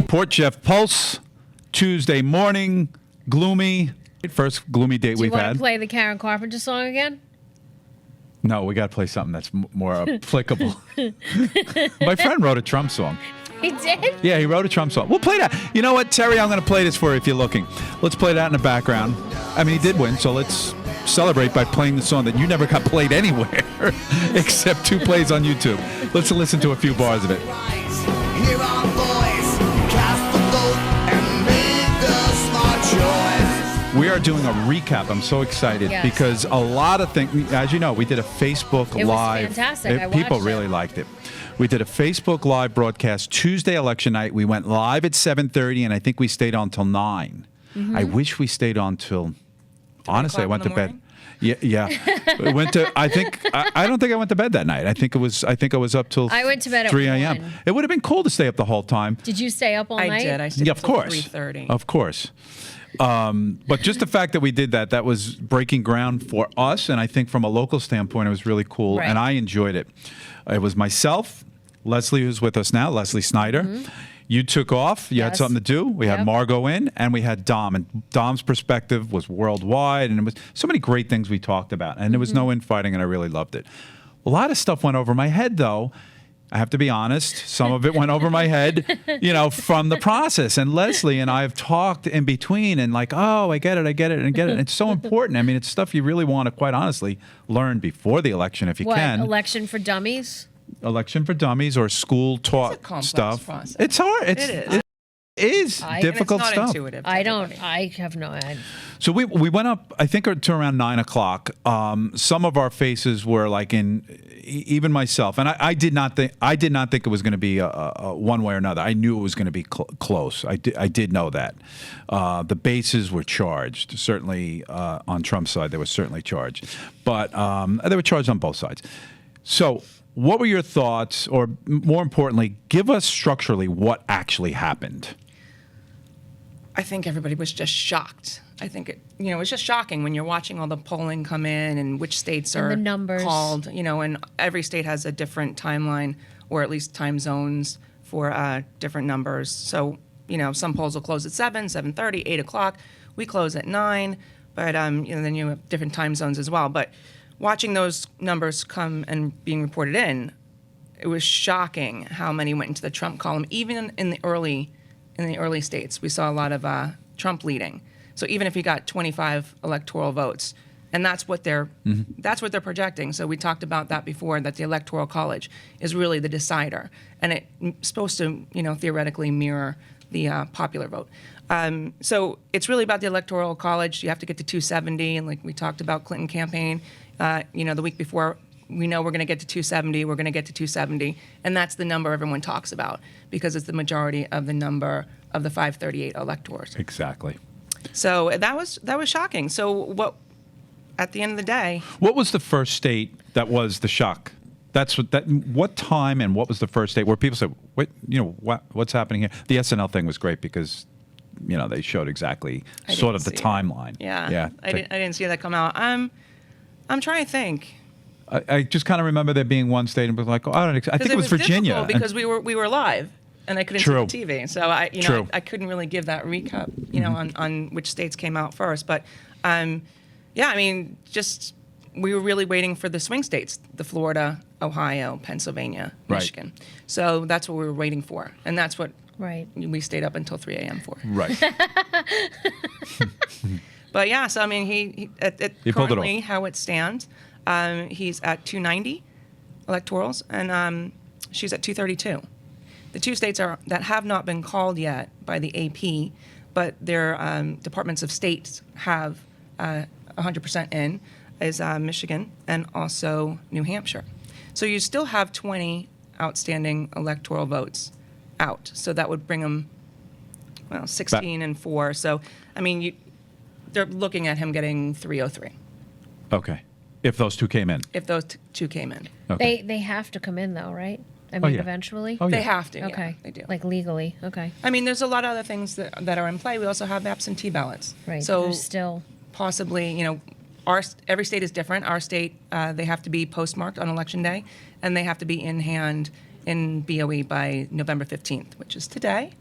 Port Jeff Pulse, Tuesday morning, gloomy. First gloomy date we've Do you want had. to play the Karen Carpenter song again? No, we got to play something that's more applicable. My friend wrote a Trump song. He did? Yeah, he wrote a Trump song. We'll play that. You know what, Terry? I'm going to play this for you if you're looking. Let's play that in the background. I mean, he did win, so let's celebrate by playing the song that you never got played anywhere except 2 plays on YouTube. Let's listen to a few bars of it. Hear our voice, cast the vote, and make the smart choice. We are doing a recap. I'm so excited Yes. because a lot of things, as you know, we did a Facebook It was Live. fantastic. I People watched really it. liked it. We did a Facebook Live broadcast Tuesday election night. We went live at 7:30, and I think we stayed on till 9. I wish we stayed on till, honestly, I went to bed. Yeah. I went to. I don't think I went to bed that night. I think I was up till I went to bed at 3 a.m. 1. It would have been cool to stay up the whole time. Did you stay up all I night? did. I stayed Yeah, of until course. 3:30. Of course. But just the fact that we did that was breaking ground for us. And I think from a local standpoint, it was really cool. Right. And I enjoyed it. It was myself, Leslea, who's with us now, Leslea Snyder. You took off. You had Yes. something to do. We had Yep. Margot in, and we had Dom. And Dom's perspective was worldwide. And it was so many great things we talked about. And there was no infighting, and I really loved it. A lot of stuff went over my head, though. I have to be honest. Some of it went over my head, from the process. And Leslea and I have talked in between and oh, I get it. And it's so important. I mean, it's stuff you really want to, quite honestly, learn before the election if you What, can. election for dummies? Election for dummies or school taught complex stuff. process. It's hard. It is. It is And it's difficult and it's not stuff. intuitive. to I don't. everybody. I have no idea. So we went up, I think, to around 9 o'clock. Some of our faces were even myself, and I did not think it was going to be a one way or another. I knew it was going to be close. I did know that. The bases were charged. Certainly on Trump's side, they were certainly charged, but they were charged on both sides. So, what were your thoughts, or more importantly, give us structurally what actually happened? I think everybody was just shocked. I think it was just shocking when you're watching all the polling come in and which states And are the numbers. called. And every state has a different timeline or at least time zones for different numbers. So some polls will close at 7, 7:30, 8 o'clock. We close at 9, but then you have different time zones as well. But watching those numbers come and being reported in, it was shocking how many went into the Trump column. Even in the early states, we saw a lot of Trump leading. So even if he got 25 electoral votes, and that's what they're projecting. So we talked about that before, that the Electoral College is really the decider, and it's supposed to theoretically mirror the popular vote. So it's really about the Electoral College. You have to get to 270, and like we talked about Clinton campaign, the week before, we know we're going to get to 270, we're going to get to 270, and that's the number everyone talks about because it's the majority of the number of the 538 electors. Exactly. So that was shocking. So what, at the end of the day, What was the first state that was the shock? What time and what was the first state where people said, "Wait, what's happening here?" The SNL thing was great because, they showed exactly sort of the see it. timeline. Yeah. I didn't see that come out. I'm trying to think. I just kind of remember there being one state and was like, I think it was Virginia. difficult because we were live and I couldn't True. see the TV, so I True. I couldn't really give that recap, on which states came out first. But just we were really waiting for the swing states, the Florida, Ohio, Pennsylvania, Right. Michigan. So that's what we were waiting for, and that's what Right. we stayed up until 3 a.m. for. Right. But yeah, so he He pulled it currently off. how it stands, he's at 290 electorals, and she's at 232. The two states that have not been called yet by the AP, but their departments of states have 100% in, is Michigan and also New Hampshire. So you still have 20 outstanding electoral votes out. So that would bring them, 16 and 4. So, they're looking at him getting 303 Okay. If those two came in. if those two came in. Okay. They have to come in though, right? I mean, yeah. eventually. Oh, They yeah. have to. Okay. Yeah, they do. Like legally. Okay. There's a lot of other things that are in play. We also have absentee ballots. Right. So There's still. possibly, every state is different. Our state, they have to be postmarked on election day, and they have to be in hand in BOE by November 15th, which is today.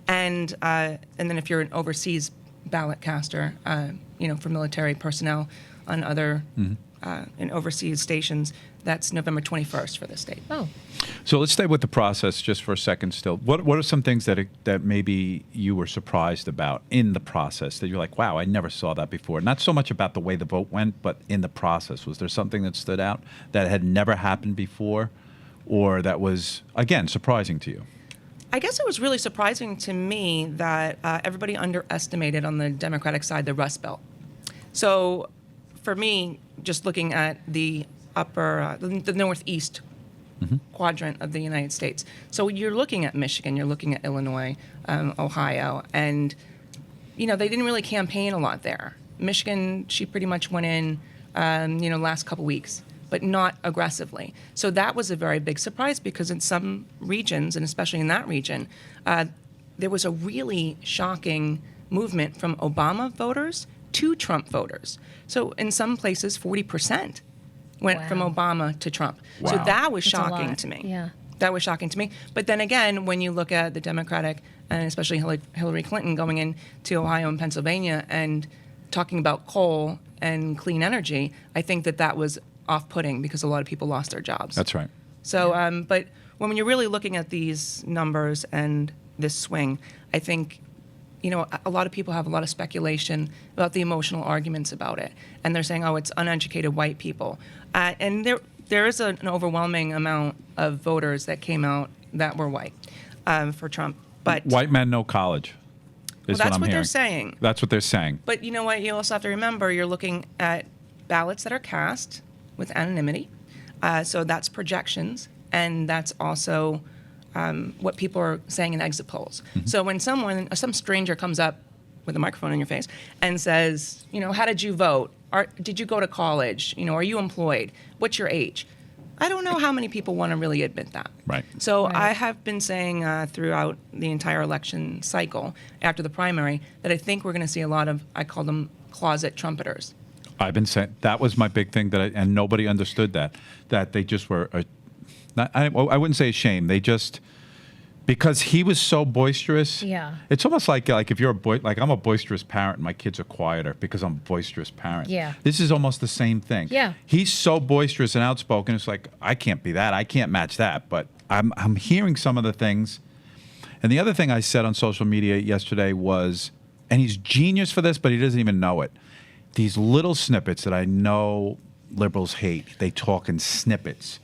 And then if you're an overseas ballot caster, for military personnel on other in overseas stations, that's November 21st for the state. Oh, So let's stay with the process just for a second still. What are some things that maybe you were surprised about in the process that you're like, wow, I never saw that before? Not so much about the way the vote went, but in the process. Was there something that stood out that had never happened before or that was, again, surprising to you? I guess it was really surprising to me that everybody underestimated on the Democratic side the Rust Belt. So for me, just looking at the the northeast quadrant of the United States. So you're looking at Michigan, you're looking at Illinois, Ohio, and, they didn't really campaign a lot there. Michigan, she pretty much went in, last couple weeks, but not aggressively. So that was a very big surprise because in some regions, and especially in that region, there was a really shocking movement from Obama voters to Trump voters. So in some places, 40% went from Wow. Obama to Trump. So Wow. that was That's a shocking lot. to me. Yeah. That was shocking to me. But then again, when you look at the Democratic, and especially Hillary Clinton going into Ohio and Pennsylvania and talking about coal and clean energy, I think that was off-putting because a lot of people lost their jobs. That's right. So, but when you're really looking at these numbers and this swing, I think, a lot of people have a lot of speculation about the emotional arguments about it. And they're saying, oh, it's uneducated white people. And there is an overwhelming amount of voters that came out that were white for Trump. But White men, no college. Is that's I'm what they're hearing. saying. That's what they're saying. But you know what? You also have to remember you're looking at ballots that are cast with anonymity. So that's projections, and that's also what people are saying in exit polls. So when some stranger comes up with a microphone in your face and says, how did you vote? Did you go to college? Are you employed? What's your age? I don't know how many people want to really admit that. Right. So Right. I have been saying throughout the entire election cycle after the primary that I think we're going to see a lot of, I call them closet trumpeters. I've been saying that was my big thing and nobody understood that they just were, I wouldn't say ashamed. They just, because he was so boisterous. Yeah. It's almost like if you're I'm a boisterous parent and my kids are quieter because I'm a boisterous parent. Yeah. This is almost the same thing. Yeah. He's so boisterous and outspoken. It's like, I can't be that. I can't match that. But I'm hearing some of the things. And the other thing I said on social media yesterday was, and he's genius for this, but he doesn't even know it. These little snippets that I know liberals hate, they talk in snippets.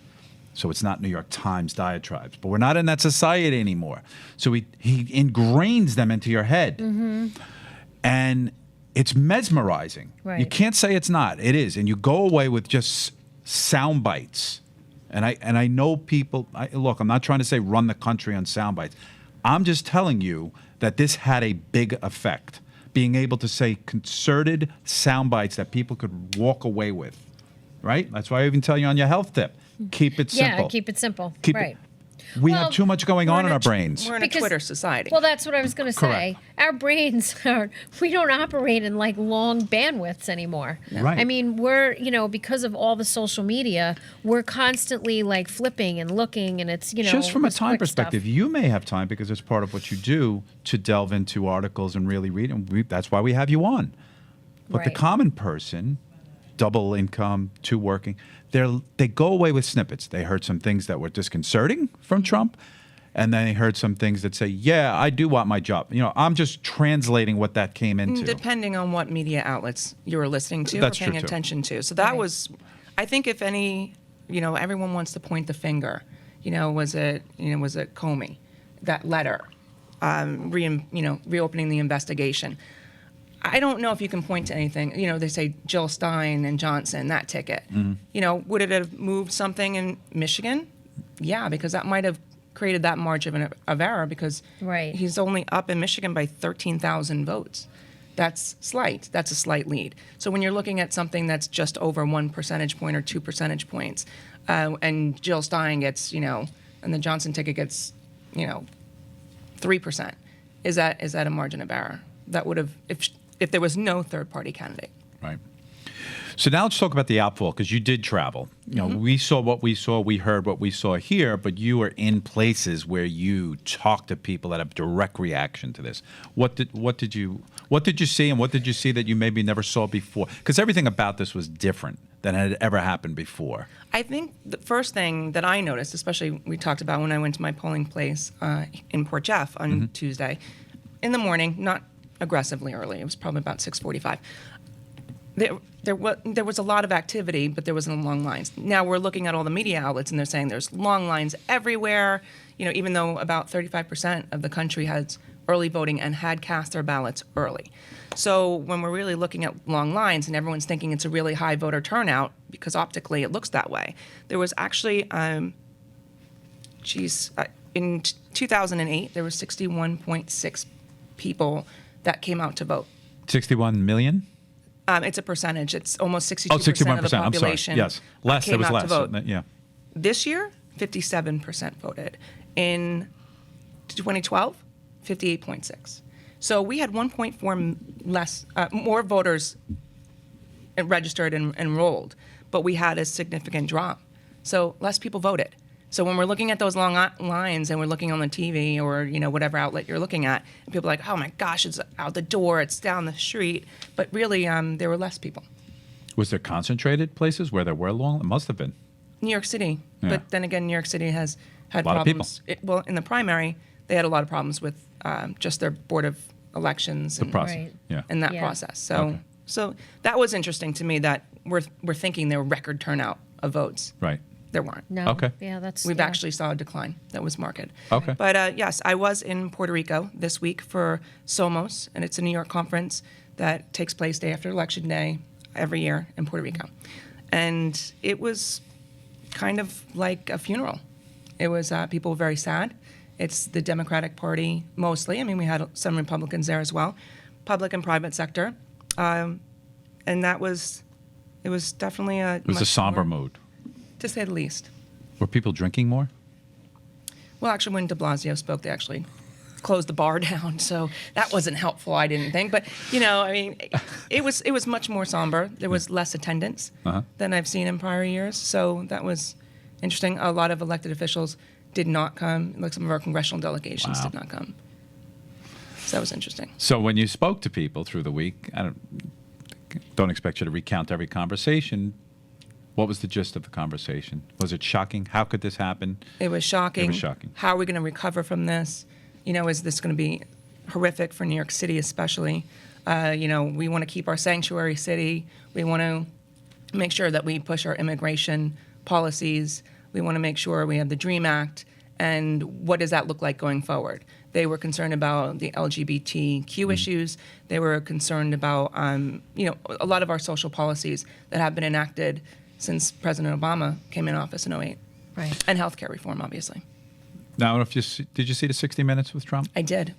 So it's not New York Times diatribes. But we're not in that society anymore. So he ingrains them into your head. And it's mesmerizing. Right. You can't say it's not. It is. And you go away with just sound bites. And I know people, look, I'm not trying to say run the country on sound bites. I'm just telling you that this had a big effect. Being able to say concerted sound bites that people could walk away with, right? That's why I even tell you on your health tip, keep it simple. Yeah, keep it simple. Keep right. We Well, have too much going on in our brains. We're in a Because- Twitter society. Well, that's what I was going to say. Correct. Our brains we don't operate in like long bandwidths anymore. Right. I mean, we're, because of all the social media, we're constantly like flipping and looking, and it's, Just from a this time quick perspective, stuff. you may have time because it's part of what you do to delve into articles and really read them. That's why we have you on. But the Right. common person, double income, two working, they go away with snippets. They heard some things that were disconcerting from Trump, and then they heard some things that say, yeah, I do want my job. I'm just translating what that came into. Depending on what media outlets you were listening to That's or paying true, too. attention to. So that Right. was, I think if any, everyone wants to point the finger. Was it Comey, that letter, reopening the investigation. I don't know if you can point to anything. They say Jill Stein and Johnson, that ticket. Would it have moved something in Michigan? Yeah, because that might have created that margin of error because Right. he's only up in Michigan by 13,000 votes. That's slight. That's a slight lead. So when you're looking at something that's just over 1 percentage point or 2 percentage points, and Jill Stein gets, and the Johnson ticket gets, 3%, is that a margin of error? That would have, if there was no third party candidate. Right. So now let's talk about the outfall, because you did travel. You know, we saw what we saw, we heard what we saw here, but you were in places where you talked to people that have direct reaction to this. What did you see, and what did you see that you maybe never saw before? Because everything about this was different than had ever happened before. I think the first thing that I noticed, especially we talked about when I went to my polling place in Port Jeff on Tuesday, in the morning, not aggressively early, it was probably about 6:45. There was a lot of activity, but there wasn't long lines. Now we're looking at all the media outlets, and they're saying there's long lines everywhere. You know, even though about 35% of the country has early voting and had cast their ballots early. So when we're really looking at long lines, and everyone's thinking it's a really high voter turnout because optically it looks that way, there was actually, in 2008 there was 61.6 people that came out to vote. 61 million? It's a percentage. It's almost 62% 61%. of the population. I'm sorry. Yes. Less. It came was out less. to vote. Yeah. This year, 57% voted. In 2012, 58.6. So we had 1.4 less, more voters registered and enrolled, but we had a significant drop. So less people voted. So when we're looking at those long lines and we're looking on the TV or, you know, whatever outlet you're looking at, and people are like, oh my gosh, it's out the door, it's down the street. But really, there were less people. Was there concentrated places where there were long? It must have been. New York City. Yeah. But then again, New York City has had A lot of problems. Well, in the primary, they had a lot of problems with just their board of elections The and, process. Right. Yeah. and that Yeah. process. So, Okay. so that was interesting to me that we're thinking there were record turnout of votes. Right. There weren't. No. Okay. Yeah, that's. We've yeah. actually saw a decline that was marked. Okay. But yes, I was in Puerto Rico this week for SOMOS, and it's a New York conference that takes place day after Election Day every year in Puerto Rico. And it was kind of like a funeral. It was people were very sad. It's the Democratic Party mostly. I mean, we had some Republicans there as well, public and private sector. And it was definitely It was a somber mood. to say the least. Were people drinking more? Well, actually, when de Blasio spoke, they actually closed the bar down, so that wasn't helpful, I didn't think. But, you know, I mean, it was much more somber. There was less attendance than I've seen in prior years, so that was interesting. A lot of elected officials did not come, like some of our congressional delegations Wow. did not come. So that was interesting. So when you spoke to people through the week, I don't expect you to recount every conversation. What was the gist of the conversation? Was it shocking? How could this happen? It was shocking. It was shocking. How are we going to recover from this? You know, is this going to be horrific for New York City especially? You know, we want to keep our sanctuary city. We want to make sure that we push our immigration policies. We want to make sure we have the DREAM Act. And what does that look like going forward? They were concerned about the LGBTQ issues. They were concerned about, you know, a lot of our social policies that have been enacted since President Obama came in office in 2008. Right. And healthcare reform, obviously. Now, did you see the 60 Minutes with Trump? I did.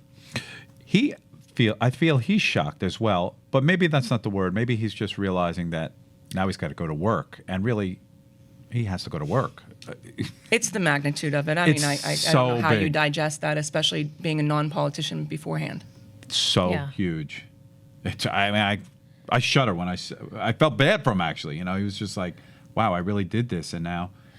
I feel he's shocked as well, but maybe that's not the word. Maybe he's just realizing that now he's got to go to work, and really, he has to go to work. It's the magnitude of it. I It's mean, I so don't know how you big. digest that, especially being a non-politician beforehand. So Yeah. huge. I mean, I shudder when I felt bad for him, actually. You know, he was just like, wow, I really did this, and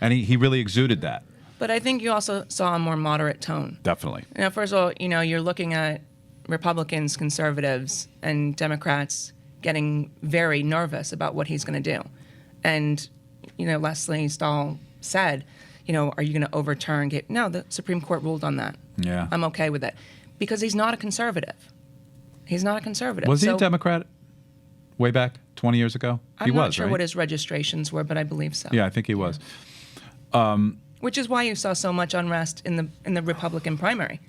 he really exuded that. But I think you also saw a more moderate tone. Definitely. You know, first of all, you know, you're looking at Republicans, conservatives, and Democrats getting very nervous about what he's going to do. And, you know, Leslea Stahl said, you know, are you going to overturn? No, the Supreme Court ruled on that. Yeah. I'm okay with it. Because he's not a conservative. He's not a conservative. Was he a So Democrat way back 20 years ago? I'm he not was, sure right? what his registrations were, but I believe so. Yeah, I think he was. Which is why you saw so much unrest in the Republican primary.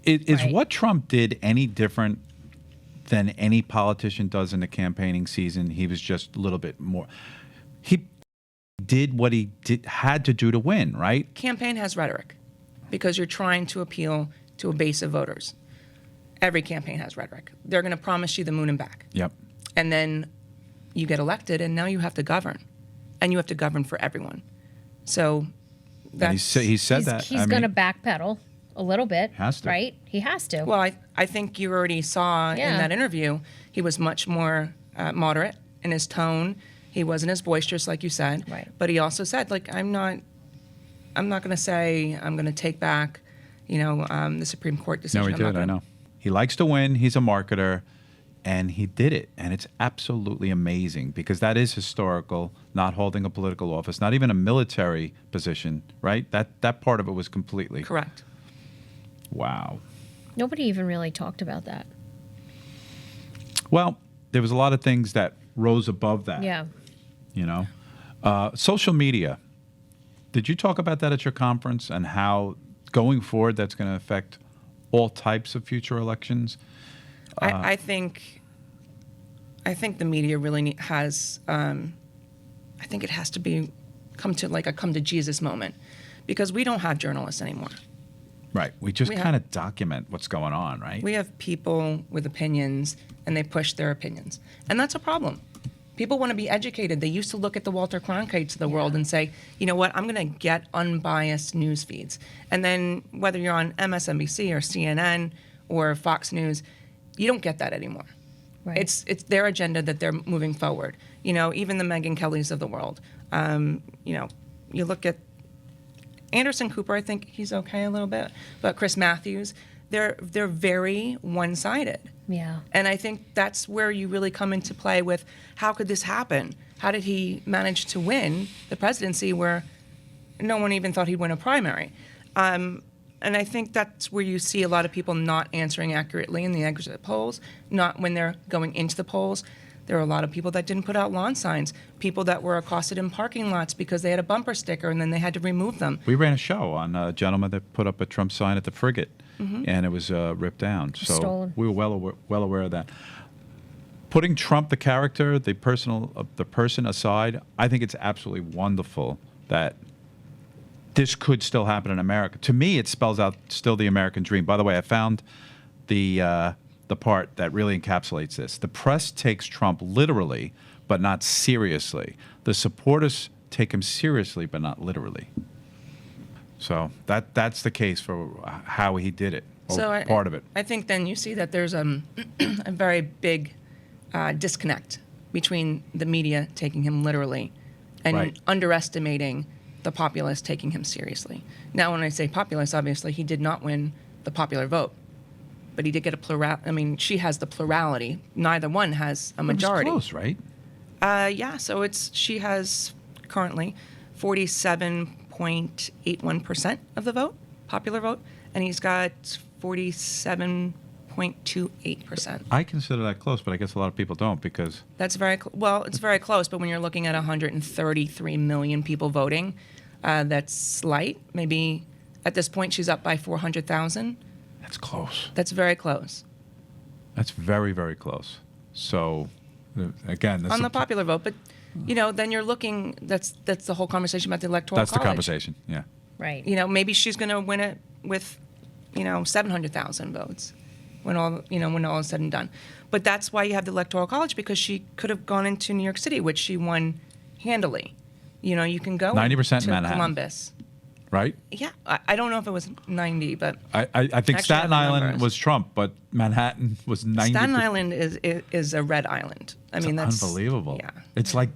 Is Right. what Trump did any different than any politician does in the campaigning season? He was just a little bit more. He did what he had to do to win, right? Campaign has rhetoric because you're trying to appeal to a base of voters. Every campaign has rhetoric. They're going to promise you the moon and back. Yep. And then you get elected, and now you have to govern. And you have to govern for everyone. So And that's... he said that. He's I going to mean, backpedal a little bit. Has to. Right? He has to. Well, I think you already saw in Yeah. that interview, he was much more moderate in his tone. He wasn't as boisterous, like you said. Right. But he also said, like, I'm not going to say I'm going to take back, the Supreme Court decision. No, he I'm not did. I gonna- know. He likes to win. He's a marketer, and he did it. And it's absolutely amazing because that is historical. Not holding a political office, not even a military position, right? That part of it was completely Correct. wow. Nobody even really talked about that. Well, there was a lot of things that rose above that. Yeah. Social media. Did you talk about that at your conference and how going forward that's going to affect all types of future elections? I think the media really has. I think it has to come to Jesus moment, because we don't have journalists anymore. Right. We just We kind of document what's going on, right? We have people with opinions, and they push their opinions, and that's a problem. People want to be educated. They used to look at the Walter Cronkites of the world and say, you know what, I'm going to get unbiased news feeds. And then whether you're on MSNBC or CNN or Fox News, you don't get that anymore. Right. It's their agenda that they're moving forward. Even the Megyn Kellys of the world. You look at Anderson Cooper, I think he's okay a little bit, but Chris Matthews, they're very one-sided. Yeah. And I think that's where you really come into play with how could this happen? How did he manage to win the presidency where no one even thought he'd win a primary? And I think that's where you see a lot of people not answering accurately in the exit polls, not when they're going into the polls. There are a lot of people that didn't put out lawn signs, people that were accosted in parking lots because they had a bumper sticker and then they had to remove them. We ran a show on a gentleman that put up a Trump sign at the Frigate, and it was ripped down. So Stolen. we were well aware of that. Putting Trump, the character, the person aside, I think it's absolutely wonderful that this could still happen in America. To me, it spells out still the American dream. By the way, I found the part that really encapsulates this. The press takes Trump literally, but not seriously. The supporters take him seriously, but not literally. So that's the case for how he did it, or part of it. I think then you see that there's a very big disconnect between the media taking him literally and Right. underestimating the populace taking him seriously. Now, when I say populace, obviously he did not win the popular vote, but he did get a plural. I mean, she has the plurality. Neither one has a majority. It was close, right? Yeah, so she has currently 47.81% of the vote, popular vote, and he's got 47.28%. I consider that close, but I guess a lot of people don't because That's it's very close, but when you're looking at 133 million people voting, that's slight. Maybe at this point she's up by 400,000. that's close. That's very close That's very, very close. So, again, on the popular vote, but then you're looking. That's the whole conversation about the electoral that's the college. conversation. Yeah. Right. Maybe she's going to win it with 700,000 votes when all is said and done. But that's why you have the electoral college, because she could have gone into New York City, which she won handily. You can go 90% to in Manhattan. Columbus. Right? Yeah, I don't know if it was 90, but I think Actually, I Staten have the Island numbers. was Trump, but Manhattan was 90%. Staten Island is a red island. I mean, that's unbelievable. Yeah. It's like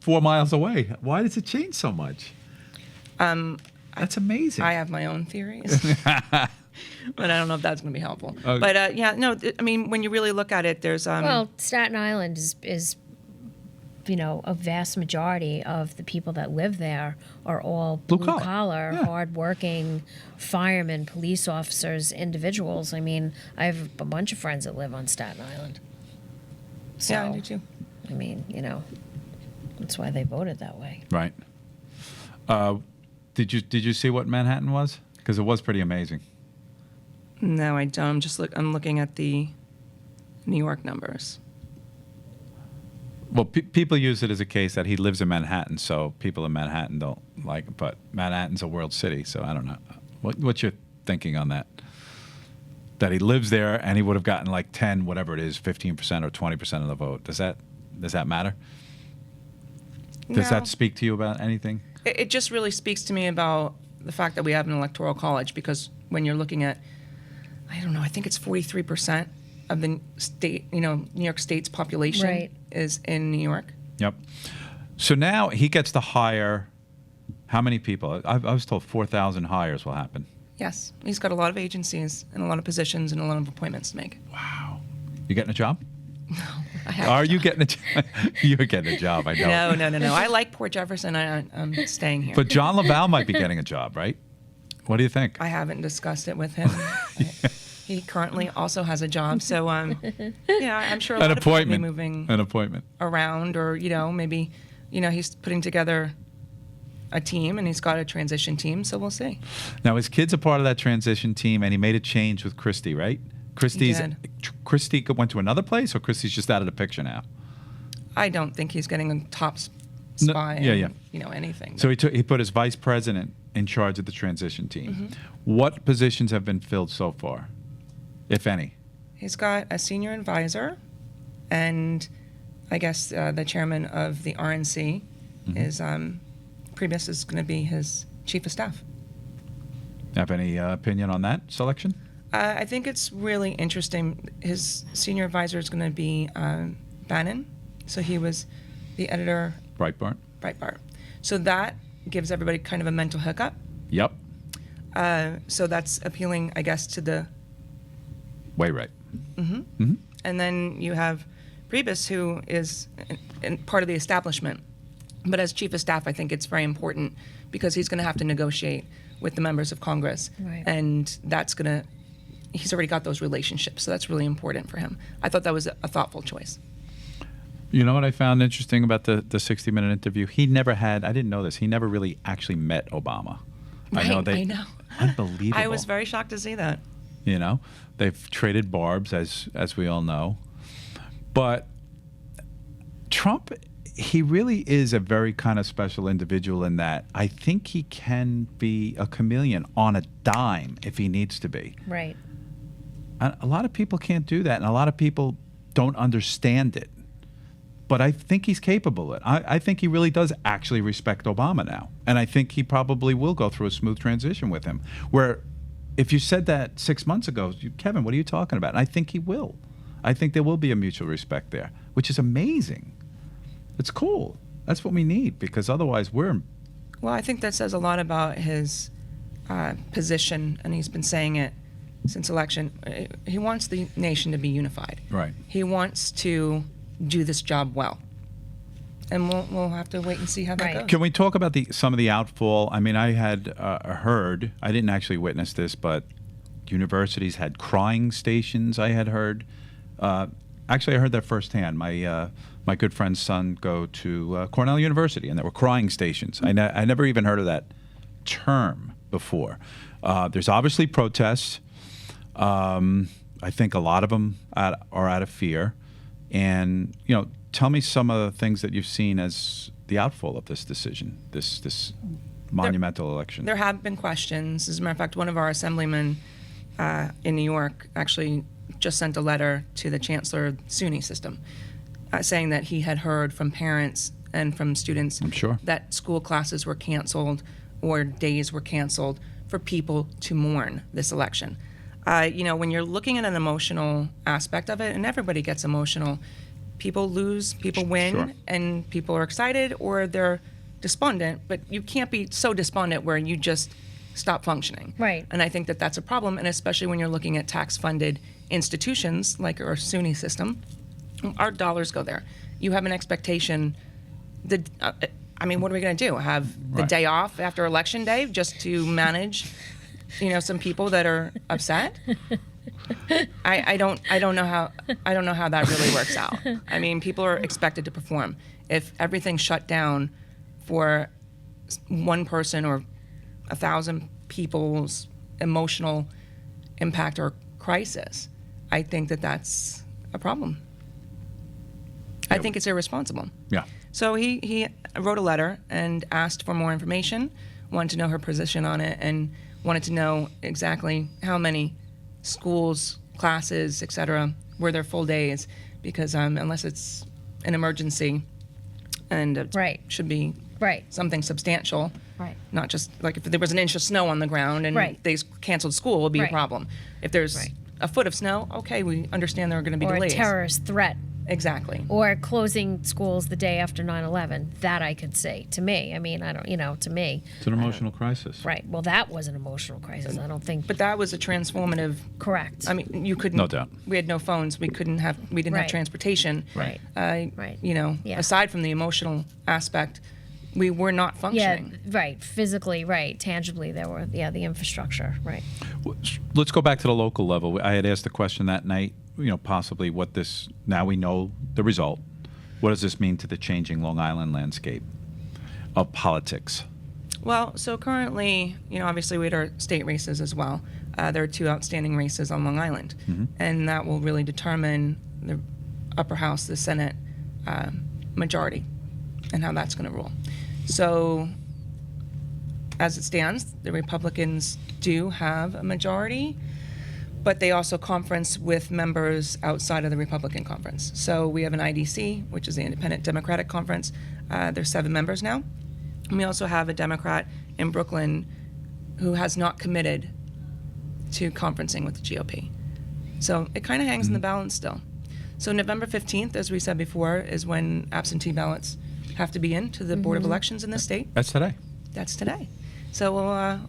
4 miles away. Why does it change so much? That's amazing. I have my own theories, but I don't know if that's going to be helpful. Okay. But I mean, when you really look at it, there's Well, Staten Island is a vast majority of the people that live there are all Blue blue collar, collar, yeah. hardworking firemen, police officers, individuals. I mean, I have a bunch of friends that live on Staten Island. So, yeah, I do too. I mean, that's why they voted that way. Right. Did you see what Manhattan was? Because it was pretty amazing. No, I don't. I'm looking at the New York numbers. Well, people use it as a case that he lives in Manhattan, so people in Manhattan don't like it. But Manhattan's a world city, so I don't know. What's your thinking on that? That he lives there and he would have gotten like 10, whatever it is, 15% or 20% of the vote. Does that matter? Does No. that speak to you about anything? It just really speaks to me about the fact that we have an electoral college, because when you're looking at, I don't know, I think it's 43% of the state, New York State's population Right. is in New York. Yep. So now he gets to hire how many people? I was told 4,000 hires will happen. Yes, he's got a lot of agencies and a lot of positions and a lot of appointments to make. Wow. You getting a job? I have Are you getting a job? You're getting a job, I know. No. I like Port Jefferson. I'm staying here. But John Laval might be getting a job, right? What do you think? I haven't discussed it with him. He currently also has a job, so yeah, I'm sure a lot of people will be moving An appointment. around, or maybe he's putting together a team, and he's got a transition team, so we'll see. Now his kid's a part of that transition team, and he made a change with Christy, right? Christy went to another place, or Christy's just out of the picture now? I don't think he's getting a top spot in anything. So he put his vice president in charge of the transition team. Mm-hmm. What positions have been filled so far, if any? He's got a senior advisor, and I guess the chairman of the RNC is Priebus is going to be his chief of staff. Have any opinion on that selection? I think it's really interesting. His senior advisor is going to be Bannon. So he was the editor. Breitbart. So that gives everybody kind of a mental hiccup. Yep. So that's appealing, I guess, to the... Way right. And then you have Priebus, who is part of the establishment. But as chief of staff, I think it's very important because he's going to have to negotiate with the members of Congress. Right. And that's going to... He's already got those relationships, so that's really important for him. I thought that was a thoughtful choice. You know what I found interesting about the 60-minute interview? He never had, I didn't know this, he never really actually met Obama. Right, I know. Unbelievable. I was very shocked to see that. You know, they've traded barbs, as we all know. But Trump, he really is a very kind of special individual in that I think he can be a chameleon on a dime if he needs to be. Right. A lot of people can't do that, and a lot of people don't understand it. But I think he's capable of it. I think he really does actually respect Obama now. And I think he probably will go through a smooth transition with him. Where if you said that 6 months ago, Kevin, what are you talking about? And I think he will. I think there will be a mutual respect there, which is amazing. It's cool. That's what we need, because otherwise we're... Well, I think that says a lot about his position, and he's been saying it since election. He wants the nation to be unified. Right. He wants to do this job well. And we'll have to wait and see how that goes. Can we talk about some of the outfall? I mean, I had heard, I didn't actually witness this, but universities had crying stations, I had heard. Actually, I heard that firsthand. My good friend's son go to Cornell University, and there were crying stations. I never even heard of that term before. There's obviously protests. I think a lot of them are out of fear. And, tell me some of the things that you've seen as the outfall of this decision, this monumental election. There have been questions. As a matter of fact, one of our assemblymen in New York actually just sent a letter to the chancellor of the SUNY system saying that he had heard from parents and from students I'm sure. that school classes were canceled or days were canceled for people to mourn this election. When you're looking at an emotional aspect of it, and everybody gets emotional, people lose, people win, Sure. and people are excited or they're despondent, but you can't be so despondent where you just stop functioning. Right. And I think that that's a problem, and especially when you're looking at tax-funded institutions like our SUNY system, our dollars go there. You have an expectation that, what are we going to do? Have the Right. day off after Election Day just to manage some people that are upset? I don't know how that really works out. I mean, people are expected to perform. If everything's shut down for one person or 1,000 people's emotional impact or crisis, I think that that's a problem. I think it's irresponsible. Yeah. So he wrote a letter and asked for more information, wanted to know her position on it, and wanted to know exactly how many schools, classes, etc., were there full days, because unless it's an emergency and it Right. should be Right. something substantial, Right. not just like if there was an inch of snow on the ground and Right. they canceled school, it would be Right. a problem. If there's Right. a foot of snow, okay, we understand there are going to be Or delays. a terrorist threat. Exactly. Or closing schools the day after 9/11. That I could say to me. I mean, I don't, to me. It's an emotional crisis. Right. Well, that was an emotional crisis. I don't think. But that was a transformative. Correct. I mean, you couldn't. No doubt. We had no phones. We didn't have Right. transportation. Right. Right. Yeah. Aside from the emotional aspect, we were not Yeah, functioning. right. Physically, right. Tangibly, there were, the infrastructure, right. Let's go back to the local level. I had asked the question that night, possibly what this, now we know the result. What does this mean to the changing Long Island landscape of politics? Well, so currently, obviously we had our state races as well. There are 2 outstanding races on Long Island, and that will really determine the upper house, the Senate majority, and how that's going to rule. So, as it stands, the Republicans do have a majority, but they also conference with members outside of the Republican conference. So we have an IDC, which is the Independent Democratic Conference. There's 7 members now. And we also have a Democrat in Brooklyn who has not committed to conferencing with the GOP. So it kind of hangs in the balance still. So November 15th, as we said before, is when absentee ballots have to be in to the Board of Elections in the state. That's today. That's today. So we'll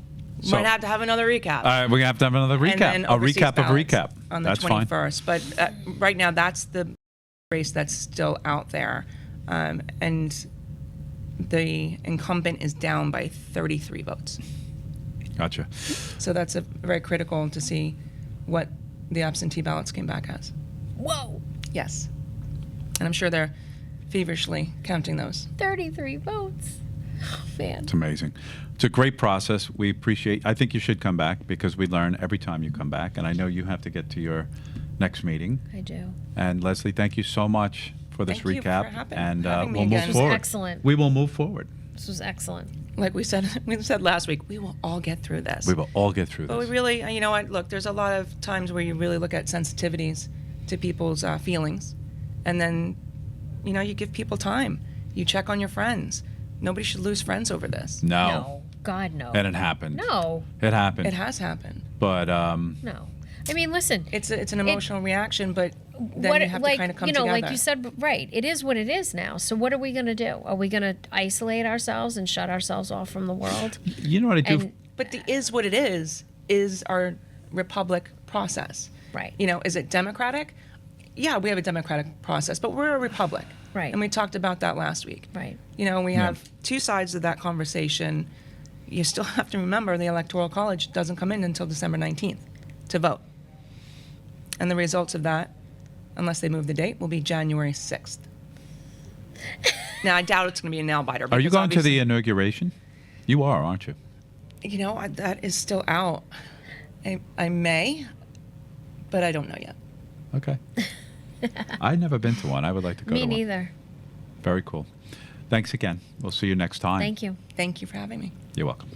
So- might have to have another recap. We're going to have another recap. And then A overseas recap of a ballots recap. on the That's fine. 21st. But right now, that's the race that's still out there, and the incumbent is down by 33 votes. Gotcha. So that's very critical to see what the absentee ballots came back as. Whoa. Yes, and I'm sure they're feverishly counting those. 33 votes. Oh, man. It's amazing. It's a great process. We appreciate. I think you should come back because we learn every time you come back. And I know you have to get to your next meeting. I do. And Leslea, thank you so much for this Thank you for recap. having me We'll move again. This was forward. excellent. We will move forward. This was excellent. Like we said last week, we will all get through this. We will all get through But we this. really, you know what? Look, there's a lot of times where you really look at sensitivities to people's feelings, and then, you give people time. You check on your friends. Nobody should lose friends over this. No. God, no. And it happened. No. It happened. It has happened. But No. I mean, listen. It's an emotional reaction, but then you have to kind of come together. like you said, right. It is what it is now. So what are we going to do? Are we going to isolate ourselves and shut ourselves off from the world? you know what I do? And- But the is what it is our republic process. Right. Is it democratic? Yeah, we have a democratic process, but we're a republic. Right. And we talked about that last week. Right. We have 2 sides of that conversation. You still have to remember the Electoral College doesn't come in until December 19th to vote. And the results of that, unless they move the date, will be January 6th. Now, I doubt it's going to be a nail-biter. Are you because going to the obviously- inauguration? You are, aren't you? That is still out. I may, but I don't know yet. Okay. I've never been to one. I would like to go Me to one. neither. Very cool. Thanks again. We'll see you next time. Thank you. Thank you for having me. You're welcome.